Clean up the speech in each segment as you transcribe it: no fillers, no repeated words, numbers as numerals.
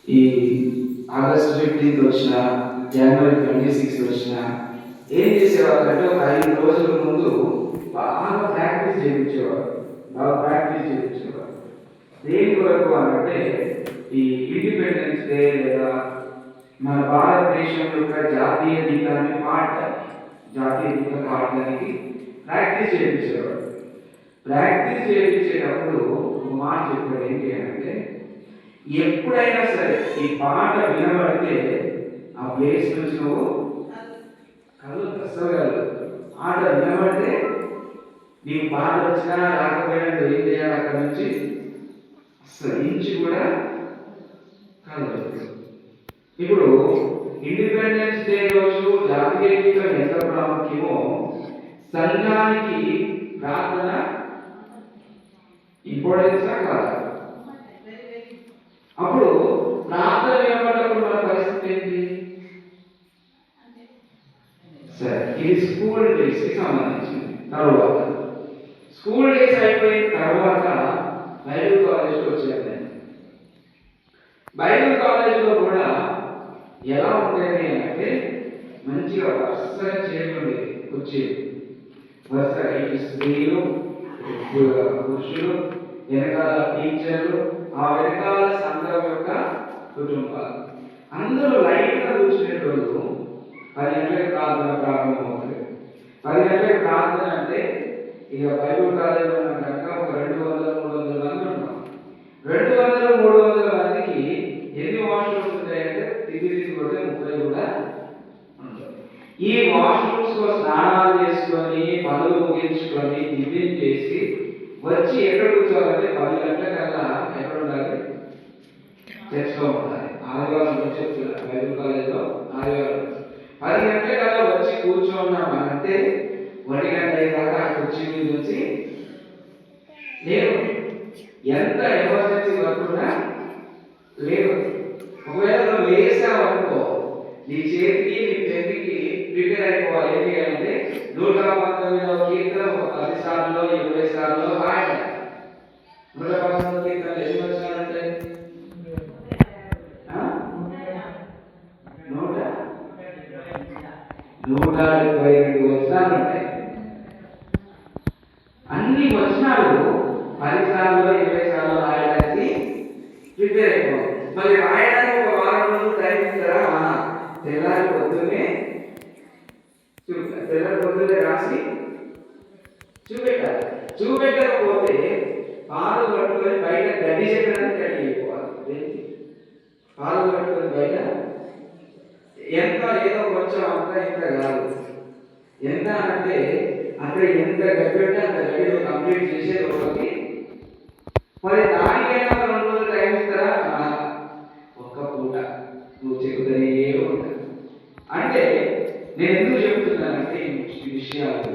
ఈ August 15th వచ్చిన, జనవరి 26 వచ్చిన ఏం చేసేవాళ్ళంటే ఒక 5 రోజుల ముందు బాగా ప్రాక్టీస్ చేయించేవారు. దేని కొరకు అంటే ఈ ఇండిపెండెన్స్ డే లేదా మన భారతదేశం యొక్క జాతీయ గీతాన్ని పాడడానికి ప్రాక్టీస్ చేయించేవాడు. ప్రాక్టీస్ చేయించేటప్పుడు ఒక మాట చెప్పాడు, ఏంటి అంటే ఎప్పుడైనా సరే ఈ పాట వినబడితే ఆ ప్లేస్ నుంచి నువ్వు కలగలదు. పాట వినబడితే నీకు పాట వచ్చినా రాకపోయినా నువ్వు ఏం చేయాలి, అక్కడ నుంచి అసలు ఇంచి కూడా కలగదు. ఇప్పుడు ఇండిపెండెన్స్ డే రోజు జాతీయ గీతం ఎంత ప్రాముఖ్యమో సంఘానికి ప్రార్థన ఇంపార్టెన్సా కాదా? అప్పుడు ప్రార్థన వినబడ్డప్పుడు మన పరిస్థితి ఏంటి? సరే, ఇది స్కూల్ డేస్ కి సంబంధించింది. తర్వాత స్కూల్ డేస్ అయిపోయిన తర్వాత బైబిల్ కాలేజ్కి వచ్చాను నేను. బైబిల్ కాలేజ్లో కూడా ఎలా ఉండేది అంటే మంచిగా వరుసగా చేయకుండా వచ్చేది. వరుసగా ఇటు స్త్రీలు, పురుషులు, వెనకాల టీచర్లు, ఆ వెనకాల సంఘం యొక్క కుటుంబాలు అందరూ లైట్ గా కూర్చునే రోజు 10 గంటలకు ప్రార్థన ప్రారంభమవుతుంది. 10 గంటలకు ప్రార్థన అంటే ఇక బైబిల్ కాలేజీలో కనుక ఒక 200-300 మంది ఉంటాం. 200-300 మందికి ఎన్ని వాష్రూమ్స్ ఉంటాయంటే తిరిగి కొడితే 30 కూడా ఉంటాయి. ఈ వాష్రూమ్స్ లో స్నానాలు చేసుకొని పనులు ముగించుకొని టిఫిన్ చేసి వచ్చి ఎక్కడ కూర్చోవాలంటే 10 గంటలకల్లా ఎక్కడ ఉండాలి? చర్చలో ఉండాలి. ఆదివారం చెప్తున్నారు బైబిల్ కాలేజ్లో. ఆదివారం 10 గంటలకల్లా వచ్చి కూర్చోన్నామంటే 1 గంట అయ్యేదాకా కుర్చీ మీద నుంచి లేదు. ఎంత ఎమర్జెన్సీ వర్క్ ఉన్నా లేదు. ఒకవేళ నువ్వు లేసావనుకో నీ చేతికి నీ పెన్నుకి ప్రిపేర్ అయిపోవాలి. ఏంటి అంటే 119వ కీర్తన ఒక 10 సార్లు 20 సార్లు రాయాలి. 119వ కీర్తన ఎన్ని వచనాలంటే 172 వచనాలు ఉంటాయి. అన్ని వచనాలు 10 సార్లు 20 సార్లు రాయడానికి ప్రిపేర్ అయిపోవాలి. మళ్ళీ రాయడానికి ఒక వారం రోజులు టైం ఇస్తారా? తెల్లారి పొద్దున్నే రాసి చూపెట్టాలి. చూపెట్టకపోతే పాలు పట్టుకొని బయట గడ్డి చెక్కడానికి రెడీ అయిపోవాలి. పాలు పట్టుకొని బయట ఎంత ఏదో కొంచెం అంత ఇంత కాదు. ఎంత అంటే అక్కడ ఎంత గడ్డి ఉంటే అంత గడ్డి కంప్లీట్ చేసేది ఒకటి. మరి దానికైనా 2 రోజులు టైం ఇస్తారా? ఒక్క పూట నువ్వు చెబుతూనే ఉంటావు. అంటే నేను ఎందుకు చెప్తున్నానంటే ఈ విషయాలు,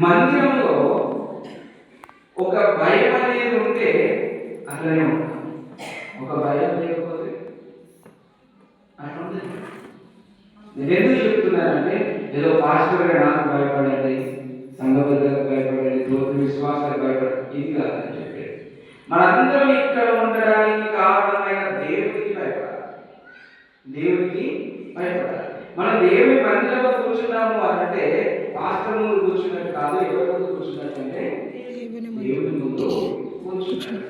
మందిరంలో ఒక భయం అనేది ఉంటే అట్లనే ఉంటాం. ఒక భయం లేకపోతే అట్లా ఉంటుంది. నేను ఎందుకు చెప్తున్నానంటే ఏదో పాస్టర్గా నాకు భయపడండి, సంఘబద్ధకు భయపడండి, తోటి విశ్వాసాలకు భయపడండి, ఇది కాదని చెప్పేది. మనందరం ఇక్కడ ఉండడానికి కారణమైన దేవుడికి భయపడాలి. మనం దేవుని మందిరంలో కూర్చున్నాము అంటే పాస్టర్ ముందు కూర్చున్నట్టు కాదు. ఎవరి ముందు కూర్చున్నట్టు అంటే దేవుని ముందు కూర్చున్నట్టు.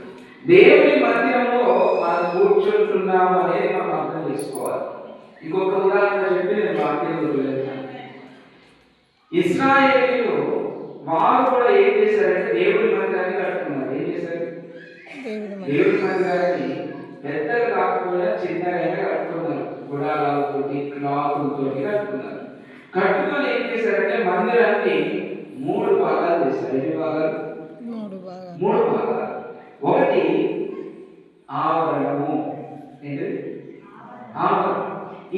దేవుని మందిరంలో మనం కూర్చుంటున్నాము అనేది మనం అర్థం చేసుకోవాలి. ఇంకొక ఉదాహరణ చెప్పి నేను వాక్యంలో వెళ్తాను. ఇశ్రాయేలీయులు వారు కూడా ఏం చేశారంటే దేవుని మందిరాన్ని కట్టుకున్నారు. ఏం చేశారు? దేవుని మందిరాన్ని పెద్దగా కాకపోయినా చిన్నగా కట్టుకున్నారు. గుడారాలతోటి క్లాతులతోటి కట్టుకున్నారు. కట్టుకొని ఏం చేశారంటే మందిరాన్ని 3 భాగాలు చేశారు. ఎన్ని భాగాలు? 3 భాగాలు. ఒకటి ఆవరణము. ఏంటది? ఆవరణం.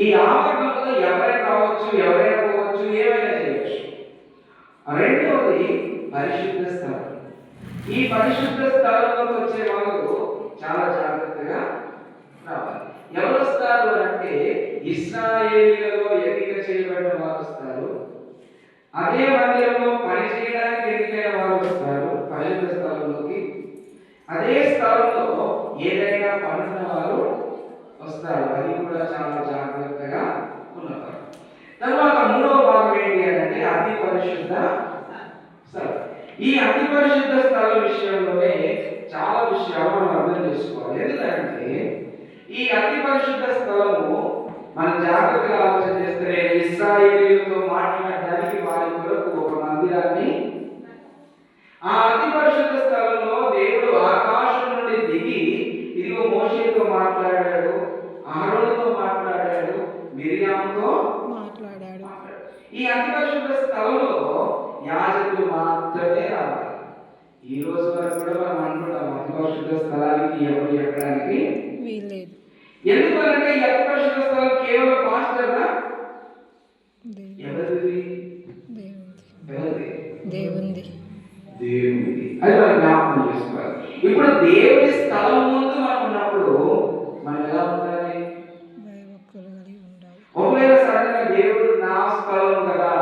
ఈ ఆవరణంలో ఎవరైనా రావచ్చు, ఎవరైనా పోవచ్చు, ఏమైనా చేయవచ్చు. రెండవది పరిశుద్ధ స్థలం. ఈ పరిశుద్ధ స్థలంలోకి వచ్చే వాళ్ళు చాలా జాగ్రత్తగా రావాలి. ఎవరు వస్తారు అంటే ఇశ్రాయేలీయులలో ఎన్నిక చేయబడిన వారు వస్తారు. అదే మందిరంలో పని చేయడానికి ఎన్నికైన వారు వస్తారు పరిశుద్ధ స్థలంలోకి. అదే స్థలంలో ఏదైనా పండిన వారు వస్తారు. అది కూడా చాలా జాగ్రత్తగా ఉన్నవారు. తర్వాత మూడవ భాగం ఏంటి అంటే అతి పరిశుద్ధ స్థలం. ఈ అతి పరిశుద్ధ స్థలం విషయంలోనే చాలా విషయాలు మనం అర్థం చేసుకోవాలి. ఎందుకంటే ఈ అతి పరిశుద్ధ స్థలము మనం జాగ్రత్తగా ఆలోచన చేస్తే ఇశ్రాయేలీయులతో మాట్లాడడానికి వారి కొరకు ఒక మందిరాన్ని, ఆ అతి పరిశుద్ధ స్థలంలో దేవుడు ఆకాశం నుండి దిగి ఇదిగో మోషేతో మాట్లాడాడు, అహరోనుతో మాట్లాడాడు, మిరియాముతో మాట్లాడాడు. ఈ అతి పరిశుద్ధ స్థలంలో యాజకులు మాత్రమే రావాలి. ఈ రోజు వరకు కూడా మనం అంటున్నాం అతి పరిశుద్ధ స్థలానికి ఎవరు ఎక్కడానికి వీల్లేదు. ఎందుకంటే ఈ అతి పరిశుద్ధ స్థలం కేవలం పాస్టర్గా ఎవరిది? దేవునిది. అది మనం జ్ఞాపకం చేసుకోవాలి. ఇప్పుడు దేవుని స్థలం ముందు మనం ఉన్నప్పుడు మనం ఎలా ఉండాలి? ఒకవేళ సడన్ గా దేవుడు నా స్థలం కదా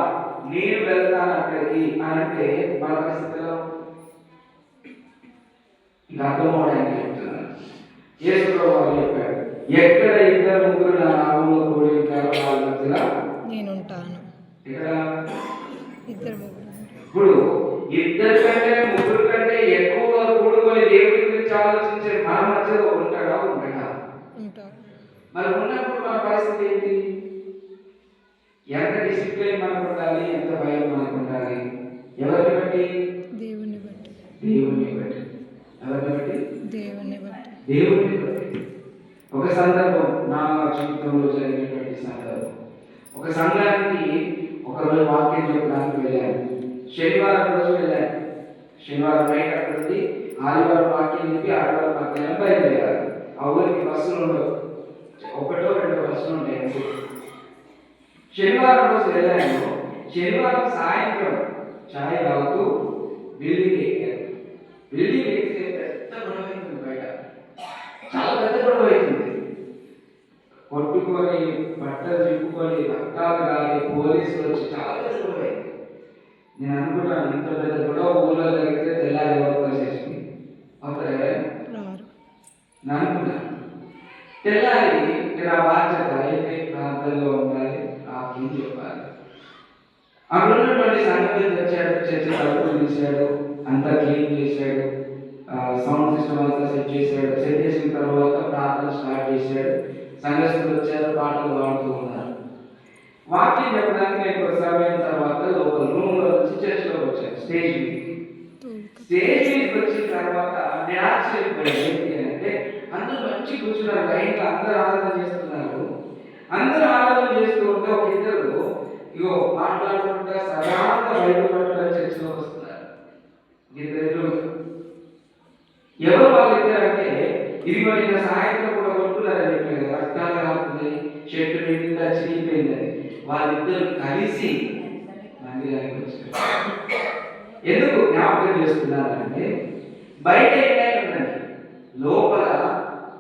నేను వెళ్తాను అక్కడికి అని అంటే మన పరిస్థితిలో ఇంకా అర్థమవడానికి చెప్తున్నాను. యేసు ప్రభువు చెప్పాడు, ఎక్కడ ఇద్దరు ముగ్గురు నా నామంలో కూడి ఉంటారో వాళ్ళ మధ్యలో నేను ఉంటాను. ఇక్కడ ఇద్దరు ముగ్గురు, ఇప్పుడు ఇద్దరు కంటే ముగ్గురు కంటే ఎక్కువగా కూడుకొని దేవుడి గురించి ఆలోచించే మన మధ్యలో ఉంటాడా? ఉంటాడు. మరి ఉన్నప్పుడు మన పరిస్థితి ఏంటి? ఎంత డిసిప్లిన్ మనకు ఉండాలి, ఎంత భయం మనకు ఉండాలి? ఎవరిని బట్టి? దేవుని బట్టి. దేవుని బట్టి. ఎవరిని బట్టి? దేవుని బట్టి. దేవుని బట్టి. ఒక సందర్భం నా జీవితంలో జరిగినటువంటి సందర్భం. ఒక సంఘానికి ఒకరోజు వాక్యం చెప్పడానికి వెళ్ళాను. శనివారం రోజు వెళ్ళాను. శనివారం నైట్ అక్కడ ఉంది, ఆదివారం వాక్యం చెప్పి ఆదివారం మధ్యాహ్నం బయలుదేరారు. ఆ ఊరికి బస్సులు ఉండవు, ఒకటో రెండో బస్సులు ఉంటాయి. శనివారం రోజు వెళ్ళాను. శనివారం సాయంత్రం ఛాయ్ తాగుతూ బిల్డింగ్ ఎక్కాను. బిల్డింగ్ ఎక్కితే పెద్ద గొడవ అవుతుంది, బయట చాలా పెద్ద గొడవ అవుతుంది. కొట్టుకొని బట్టలు చిక్కుకొని రక్తాలు కాలి పోలీసులు వచ్చి చాలా పెద్ద గొడవ అయింది. నేను అనుకున్నాను ఇంత పెద్ద గొడవ ఊళ్ళో జరిగితే తెల్లారి ఎవరితో చేసి అవుతాయి అనుకున్నాను. తెల్లారి నా బాధ్యత ఏంటి? ప్రాంతంలో ఉండాలి, ఏం చెప్పాలి. అక్కడ ఉన్నటువంటి సంగతి వచ్చాడు, చర్చ తలుపులు తీశాడు, అంతా క్లీన్ చేశాడు, సౌండ్ సిస్టమ్ అంతా సెట్ చేశాడు. సెట్ చేసిన తర్వాత ప్రార్థన స్టార్ట్ చేశాడు. సంఘస్థులు వచ్చారు, పాటలు పాడుతూ ఉన్నారు. వాక్యం చెప్పడానికి నేను ఒక సమయం తర్వాత లోపల రూమ్లో వచ్చి చర్చిలోకి వచ్చాను. స్టేజ్ మీదకి వచ్చిన తర్వాత నేను ఆశ్చర్యపోయాను. ఏంటి అంటే అందరూ మంచి కూర్చున్నారు, లైన్లో అందరూ ఆరాధన చేస్తున్నారు. అందరూ ఆరాధన చేస్తూ ఉంటే ఒక ఇద్దరు ఇగో మాట్లాడుకుంటా సదాంగా బైబిల్ పట్టుకొని చర్చిలోకి వస్తున్నారు. ఇద్దరు ఎవరు వాళ్ళిద్దరు అంటే ఇదిగో నిన్న సాయంత్రం కూడా కొట్టున్నారని చెప్పారు, రక్తాలు రాస్తుంది, చెట్టు నిండా చిరిగిపోయిందని. వాళ్ళిద్దరు కలిసి మందిరానికి వచ్చారు. ఎందుకు జ్ఞాపకం చేస్తున్నారంటే బయట ఏంటంటే ఉందండి, లోపల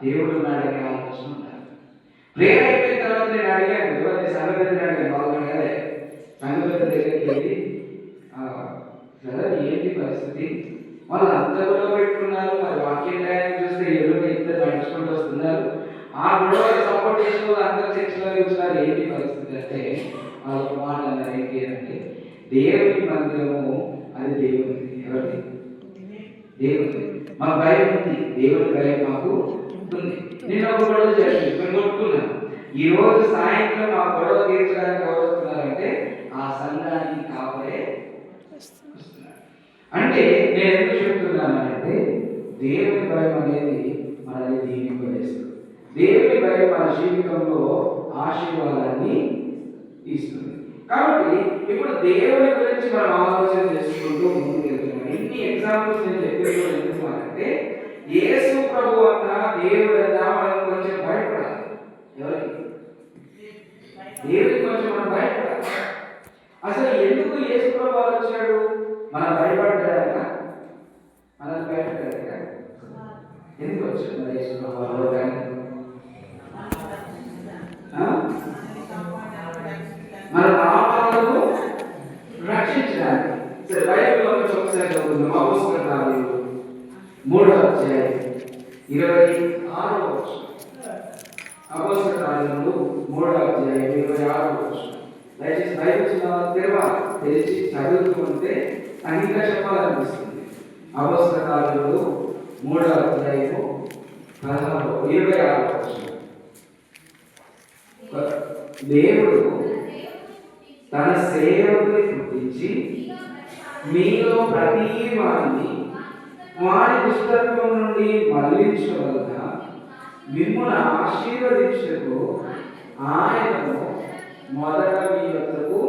దేవుడు ఉన్నాడనే ఆలోచన ఉండాలి. ప్రేయర్ అయిపోయిన తర్వాత నేను అడిగాను, ఎవరిని సంఘపెద్దని అడిగాను. వాళ్ళు అదే సంఘపెద్ద దగ్గరికి వెళ్ళి కదా ఏంటి పరిస్థితి, వాళ్ళు అంత గొడవ పెట్టుకున్నారు, మరి వాక్యం రాయని చూస్తే ఎదురుగా ఇద్దరు నడుచుకుంటూ వస్తున్నారు, ఆ గొడవలు సపోర్ట్ చేసిన వాళ్ళు అందరూ చర్చలో చూస్తున్నారు, ఏంటి పరిస్థితి అంటే వాళ్ళ మాట అన్నారు. ఏంటి అంటే దేవుని మందిరము అది దేవుని. ఎవరి? దేవుని. మాకు భయం ఉంది, దేవుని భయం మాకు ఉంటుంది. నేను ఒక గొడవ చేసి మేము కొట్టుకున్నాను. ఈ రోజు సాయంత్రం ఆ గొడవ తీర్చడానికి ఎవరు వస్తున్నారంటే ఆ సంఘానికి కాపరే వస్తున్నారు. అంటే నేను ఎందుకు చెప్తున్నానంటే దేవుని భయం అనేది మనల్ని దీవింపజేస్తుంది. దేవుని భయం మన జీవితంలో ఆశీర్వాదాన్ని ఇస్తుంది. కాబట్టి ఇప్పుడు దేవుని గురించి మనం ఆలోచన చేసుకుంటూ ముందుకు వెళ్తున్నాం. ఇన్ని ఎగ్జాంపుల్స్ నేను చెప్పేది ఎందుకంటే యేసు ప్రభు అన్న దేవుడు అన్నా మనం కొంచెం భయపడాలి. ఎవరికి? దేవుడికి కొంచెం మనం భయపడాలి. అసలు ఎందుకు యేసు ప్రభు వచ్చాడు? మనం భయపడ్డాక మనం భయపడ్డాక ఎందుకు వచ్చాడు మరి యేసు ప్రభు? మన పాపాలను రక్షించడానికి. సరే బైబిల్ ఒకసారి చదువుకుందాం. అపోస్తలుల కార్యాలు 3వ అధ్యాయం 26వ వచనం. అపోస్తలుల కార్యములు 3వ అధ్యాయం 26వ వచనం. దయచేసి బైబిల్ తెరవాలి, తెరిచి చదువుతూ ఉంటే నాకు ఇంకా చెప్పాలనిపిస్తుంది. అపోస్తలుల కార్యములు 3వ అధ్యాయము 26వ వచనం. దేవుడు తన సేవకుని పుట్టించి మీలో ప్రతి వారిని వారి దుష్టత్వం నుండి మళ్లించవలన మిమ్మును ఆశీర్వదించుటకు ఆయనను మొదట మీ వద్దకు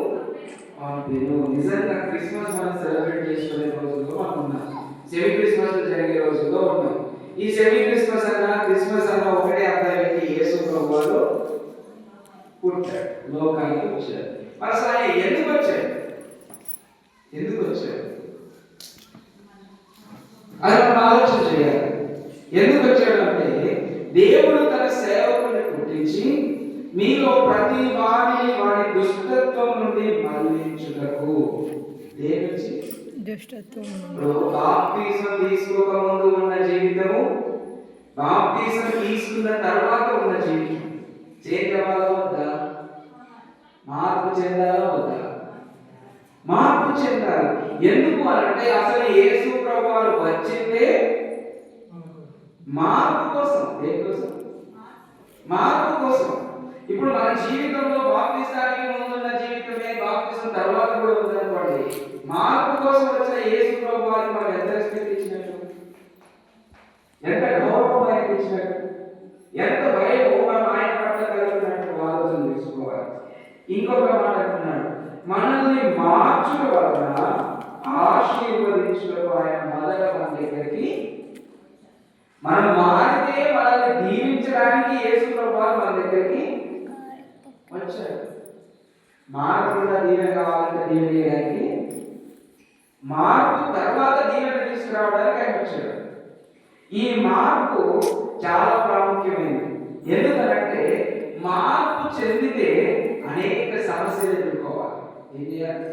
పంపెను. నిజంగా క్రిస్మస్ మనం సెలబ్రేట్ చేసుకునే రోజుల్లో మనం ఉన్నాం. సెమీ క్రిస్మస్ జరిగే రోజుల్లో ఉన్నాం. ఈ సెమీ క్రిస్మస్ అన్న క్రిస్మస్ అన్న ఒకటే అర్థానికి యేసు ప్రభువారు పుట్టాడు, లోకానికి వచ్చాడు. అసలు ఆయన ఎందుకు వచ్చాడు? అది మనం ఆలోచన చేయాలి. ఎందుకు వచ్చాడు అంటే, దేవుడు తన సేవకుని పుట్టించి మీలో ప్రతి వారిని వారి దుష్టత్వం నుండి మళ్లించుటకు. దేనికి దుష్టత్వం? బాప్తిజం తీసుకోక ముందు ఉన్న జీవితము, బాప్తిజం తీసుకున్న తర్వాత ఉన్న జీవితం చేంజ్ అవ్వాలా వద్దా? మార్పు చెందాలా వద్దా? మార్పు చెందాలి. ఎందుకు అంటే అసలు యేసు ప్రభువారు వచ్చిందే మార్పు కోసం. దేనికోసం? మార్పు కోసం. ఇప్పుడు మన జీవితంలో బాప్తిజానికి ముందున్న జీవితమే బాప్తిజం తర్వాత కూడా ఉందనుకోండి. మార్పు కోసం వచ్చిన యేసు ప్రభువారికి మనం ఎంత రెస్పెక్ట్ ఇచ్చినట్టు, ఎంత గౌరవం ఆయనకి ఇచ్చినట్టు, ఎంత భయం మనం ఆయన పట్ల కలిగినట్టు ఆలోచన తీసుకోవాలి. ఇంకొక మాట అంటున్నాడు, మనల్ని మార్చుట వలన ఆశీర్వదించుటకు ఆయన మొదట మన దగ్గరికి, మనం మారితే మనల్ని దీవించడానికి యేసు ప్రభువారు మన దగ్గరికి వచ్చాడు. మారకుండా దీవెన కావాలంటే దీవెన చేయడానికి, మార్పు తర్వాత దీవెన తీసుకురావడానికి ఆయన వచ్చాడు. ఈ మార్పు చాలా ప్రాముఖ్యమైనది. ఎందుకంటే మార్పు చెందితే అనేక సమస్యలు ఎదుర్కోవాలి. ఏం చేయాలి?